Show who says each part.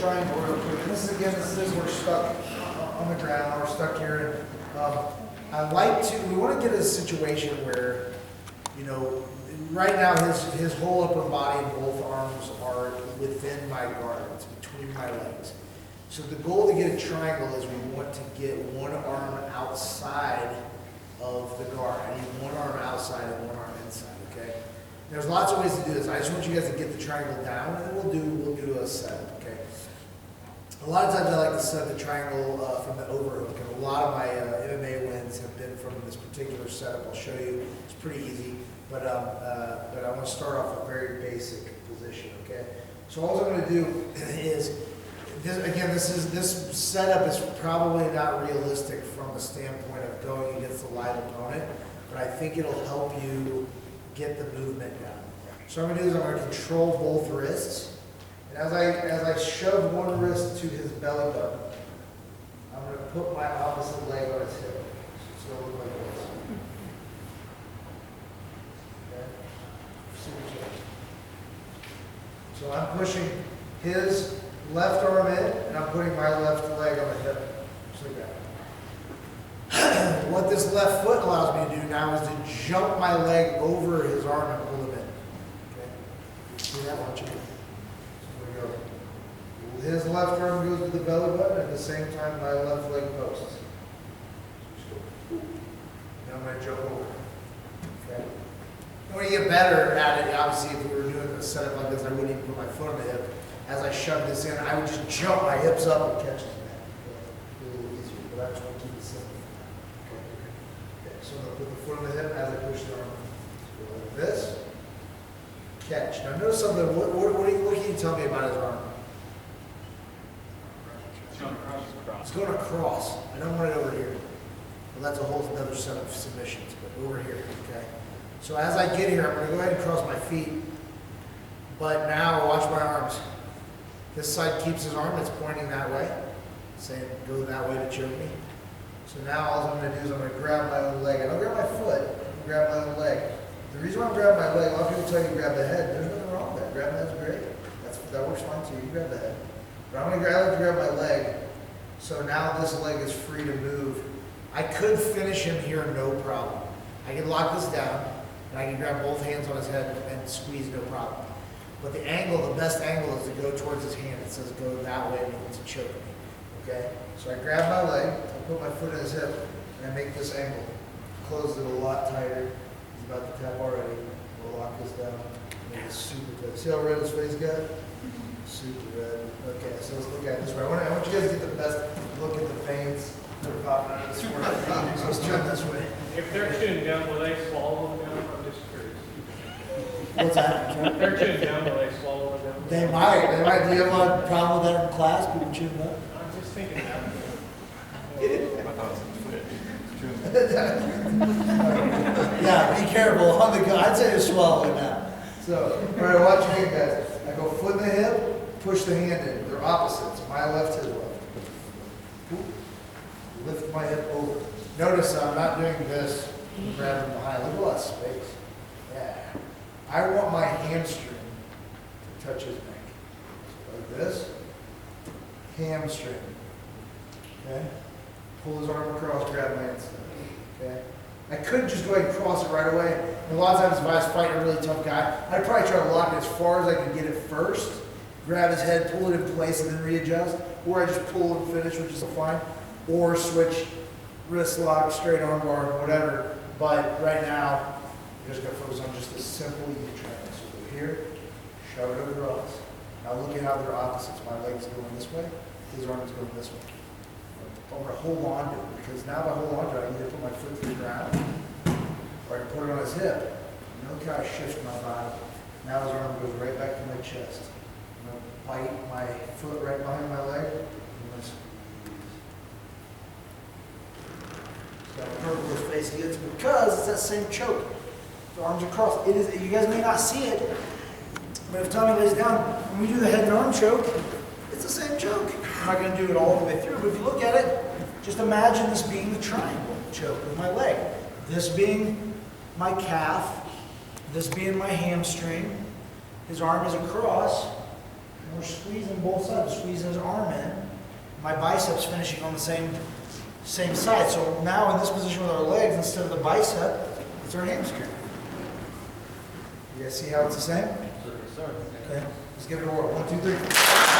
Speaker 1: triangle real quick. And this is, again, we're stuck on the ground, we're stuck here. And we want to get a situation where, you know, right now his whole upper body and both arms are within my guard. It's between my legs. So the goal to get a triangle is we want to get one arm outside of the guard. I need one arm outside and one arm inside, okay? There's lots of ways to do this. I just want you guys to get the triangle down, and then we'll do a setup, okay? A lot of times I like to set the triangle from the overhook, and a lot of my MMA wins have been from this particular setup. I'll show you. It's pretty easy, but I want to start off with a very basic position, okay? So all I'm going to do is, this setup is probably not realistic from the standpoint of going against a live opponent, but I think it'll help you get the movement down. So what I'm going to do is I'm going to control both wrists. And as I shove one wrist to his belly button, I'm going to put my opposite leg on his hip. So it'll look like this. Okay? Super chill. So I'm pushing his left arm in, and I'm putting my left leg on the hip. Just like that. What this left foot allows me to do now is to jump my leg over his arm and pull him in. Okay? See that? Watch it. His left arm goes to the belly button, at the same time my left leg posts. Now I'm going to jump over. Okay. And when you get better at it, obviously if we were doing a setup like this, I wouldn't even put my foot on the hip. As I shove this in, I would just jump my hips up and catch his neck. Okay. A little easier, but I just want to keep it simple. Okay. So I'm going to put the foot on the hip as I push the arm. Go like this. Catch. Now notice something. What can you tell me about his arm? It's going across. I don't want it over here. Well, that's a whole other set of submissions, but over here, okay? So as I get here, I'm going to go ahead and cross my feet. But now, watch my arms. This side keeps his arm. It's pointing that way, saying go that way to choke me. So now all I'm going to do is I'm going to grab my own leg. I don't grab my foot. I grab my own leg. The reason why I'm grabbing my leg, a lot of people tell you to grab the head. There's nothing wrong with that. Grabbing the head's great. That works fine too. You grab the head. But I'm going to grab my leg. So now this leg is free to move. I could finish him here, no problem. I can lock this down, and I can grab both hands on his head and squeeze, no problem. But the best angle is to go towards his hand. It says go that way and he wants to choke me. Okay? So I grab my leg, I put my foot in his hip, and I make this angle. Close it a lot tighter. He's about to tap already. We'll lock this down. Make it super tight. See how red his face got? Super red. Okay, so let's look at it this way. I want you guys to get the best look at the veins that are popping out of this work. So let's turn this way.
Speaker 2: If they're chewing down, will they swallow them down? I'm just curious.
Speaker 1: What's that?
Speaker 2: If they're chewing down, will they swallow them down?
Speaker 1: They might. Do you have a problem with that in class? People chewing up?
Speaker 2: I'm just thinking that.
Speaker 1: Yeah, be careful on the go. I'd say you're swallowing now. So, all right, watch your hand, guys. I go foot in the hip, push the hand in. They're opposites. My left, his left. Lift my hip over. Notice I'm not doing this, grabbing behind. Look at all that space. Yeah. I want my hamstring to touch his neck. So like this. Hamstring. Okay? Pull his arm across, grab my inside. Okay? I could just go ahead and cross it right away. And a lot of times if I was fighting a really tough guy, I'd probably try to lock it as far as I could get it first, grab his head, pull it in place, and then readjust. Or I just pull and finish, which is fine. Or switch wrist lock, straight arm bar, whatever. But right now, you're just going to focus on just this simple easy triangle. So go here, shove it over the rocks. Now look at how they're opposites. My leg's going this way, his arm is going this way. I'm going to hold on to it, because now if I hold on to it, I can either put my foot to the ground, or I can put it on his hip. And look how I shift my body. Now his arm goes right back to my chest. I'm going to bite my foot right behind my leg. Got a purple his face gets because it's that same choke. The arms are crossed. It is. You guys may not see it, but if Tommy lays down, when we do the head and arm choke, it's the same choke. I'm not going to do it all the way through, but if you look at it, just imagine this being the triangle choke with my leg. This being my calf, this being my hamstring. His arm is across. we're squeezing both sides, squeezing his arm in. My bicep's finishing on the same side. So now in this position with our legs, instead of the bicep, it's our hamstring. You guys see how it's the same? Okay, let's give it a whirl. 1, 2, 3.